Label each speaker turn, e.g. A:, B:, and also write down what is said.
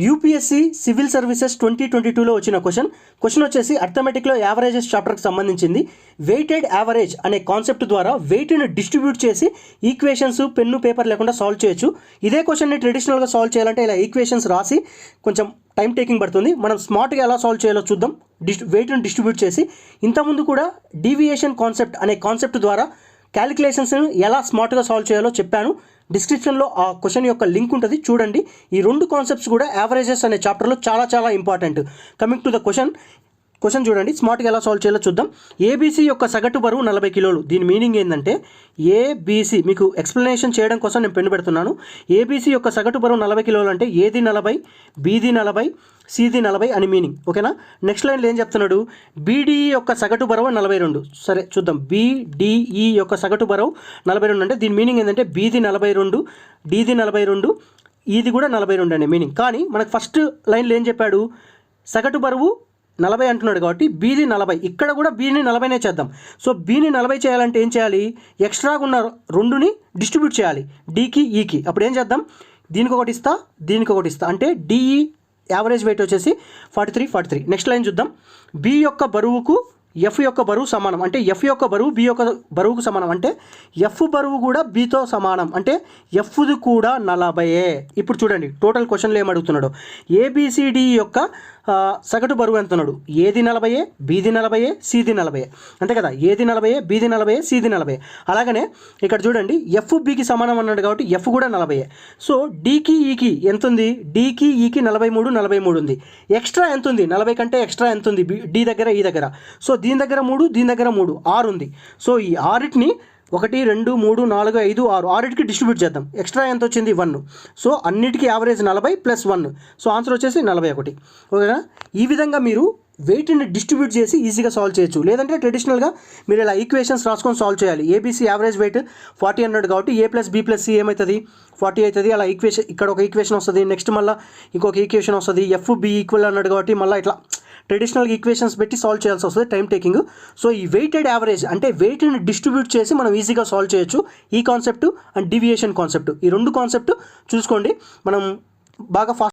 A: UPSC civil services 2022లో వచ్చిన question వచ్చేసి అర్థమెటిక్లో averages చాప్టర్కి సంబంధించింది. వెయిటెడ్ యావరేజ్ అనే కాన్సెప్ట్ ద్వారా వెయిట్ని డిస్ట్రిబ్యూట్ చేసి ఈక్వేషన్స్ పెన్ను పేపర్ లేకుండా సాల్వ్ చేయొచ్చు. ఇదే క్వశ్చన్ని ట్రెడిషనల్గా సాల్వ్ చేయాలంటే ఇలా ఈక్వేషన్స్ రాసి కొంచెం టైం టేకింగ్ పడుతుంది. మనం స్మార్ట్గా ఎలా సాల్వ్ చేయాలో చూద్దాం. వెయిట్ని డిస్ట్రిబ్యూట్ చేసి ఇంతకుముందు కూడా డీవియేషన్ కాన్సెప్ట్ అనే కాన్సెప్ట్ ద్వారా క్యాలిక్యులేషన్స్ని ఎలా స్మార్ట్గా సాల్వ్ చేయాలో చెప్పాను. డిస్క్రిప్షన్లో ఆ క్వశ్చన్ యొక్క లింక్ ఉంటుంది, చూడండి. ఈ రెండు కాన్సెప్ట్స్ కూడా యావరేజెస్ అనే చాప్టర్లో చాలా important. Coming to the question చూడండి, స్మార్ట్గా ఎలా సాల్వ్ చేయాలో చూద్దాం. ఏబీసీ యొక్క సగటు బరువు 40 కిలోలు. దీని మీనింగ్ ఏంటంటే ఏబీసీ మీకు ఎక్స్ప్లెనేషన్ చేయడం కోసం నేను పెన్ను పెడుతున్నాను. ఏబీసీ యొక్క సగటు బరువు 40 కిలోలు అంటే ఏది 40, బీది 40, సిది 40 అని మీనింగ్. ఓకేనా. నెక్స్ట్ లైన్లో ఏం చెప్తున్నాడు, బీడీఈ యొక్క సగటు బరువు 42. సరే చూద్దాం. బీడీఈ యొక్క సగటు బరువు 42 అంటే దీని మీనింగ్ ఏంటంటే బీది 42, డీది 42, ఈది కూడా 42 అనే మీనింగ్. కానీ మనకు ఫస్ట్ లైన్లో ఏం చెప్పాడు, సగటు బరువు 40 అంటున్నాడు కాబట్టి బీది 40. ఇక్కడ కూడా బీని 40నే చేద్దాం. సో బీని 40 చేయాలంటే ఏం చేయాలి, ఎక్స్ట్రాగా ఉన్న 2ని డిస్ట్రిబ్యూట్ చేయాలి డీకి ఈకి. అప్పుడు ఏం చేద్దాం, దీనికి ఒకటి ఇస్తా, దీనికి ఒకటి ఇస్తా, అంటే డిఈ యావరేజ్ వెయిట్ వచ్చేసి 43. నెక్స్ట్ లైన్ చూద్దాం. బి యొక్క బరువుకు ఎఫ్ యొక్క బరువు సమానం అంటే ఎఫ్ యొక్క బరువు బి యొక్క బరువుకు సమానం అంటే ఎఫ్ బరువు కూడా బీతో సమానం అంటే ఎఫ్ది కూడా 40. ఇప్పుడు చూడండి టోటల్ క్వశ్చన్లో ఏమడుగుతున్నాడు, ఏబిసిడి యొక్క సగటు బరువు ఎంత అన్నాడు, ఏది 40, బీది 40, సిది 40 అంతే కదా. ఏది 40, బీది 40, సిది 40. అలాగనే ఇక్కడ చూడండి ఎఫ్ బికి సమానం అన్నాడు కాబట్టి ఎఫ్ కూడా 40. సో డీకి ఈకి ఎంత ఉంది, డీకి ఈకి 43 ఉంది. ఎక్స్ట్రా ఎంత ఉంది, 40 కంటే ఎక్స్ట్రా ఎంత ఉంది డి దగ్గర ఈ దగ్గర. సో దీని దగ్గర 3, దీని దగ్గర 3, 6 ఉంది. సో ఈ 6ని 1, 2, 3, 4, 5, 6 6కి డిస్ట్రిబ్యూట్ చేద్దాం. ఎక్స్ట్రా ఎంత వచ్చింది 1. సో అన్నిటికీ యావరేజ్ 40 + 1. సో ఆన్సర్ వచ్చేసి 41. ఓకేనా. ఈ విధంగా మీరు వెయిట్ని డిస్ట్రిబ్యూట్ చేసి ఈజీగా సాల్వ్ చేయొచ్చు. లేదంటే ట్రెడిషనల్గా మీరు ఇలా ఈక్వేషన్స్ రాసుకొని సాల్వ్ చేయాలి. ఏబీసీ యావరేజ్ వెయిట్ 40 అన్నాడు కాబట్టి ఏ ప్లస్ బి ప్లస్ సి ఏమవుతుంది 40 అవుతుంది. అలా ఈక్వేషన్ ఇక్కడ ఒక ఈక్వేషన్ వస్తుంది, నెక్స్ట్ మళ్ళీ ఇంకొక ఈక్వేషన్ వస్తుంది. ఎఫ్ బి ఈక్వల్ అన్నాడు కాబట్టి మళ్ళీ ఇట్లా ట్రెడిషనల్ ఈక్వేషన్స్ పెట్టి సాల్వ్ చేయాల్సి వస్తుంది, టైం టేకింగ్. సో ఈ వెయిటెడ్ యావరేజ్ అంటే వెయిట్ని డిస్ట్రిబ్యూట్ చేసి మనం ఈజీగా సాల్వ్ చేయొచ్చు. ఈ కాన్సెప్ట్ అండ్ డీవియేషన్ కాన్సెప్ట్, ఈ రెండు కాన్సెప్ట్ చూసుకోండి. మనం బాగా ఫాస్ట్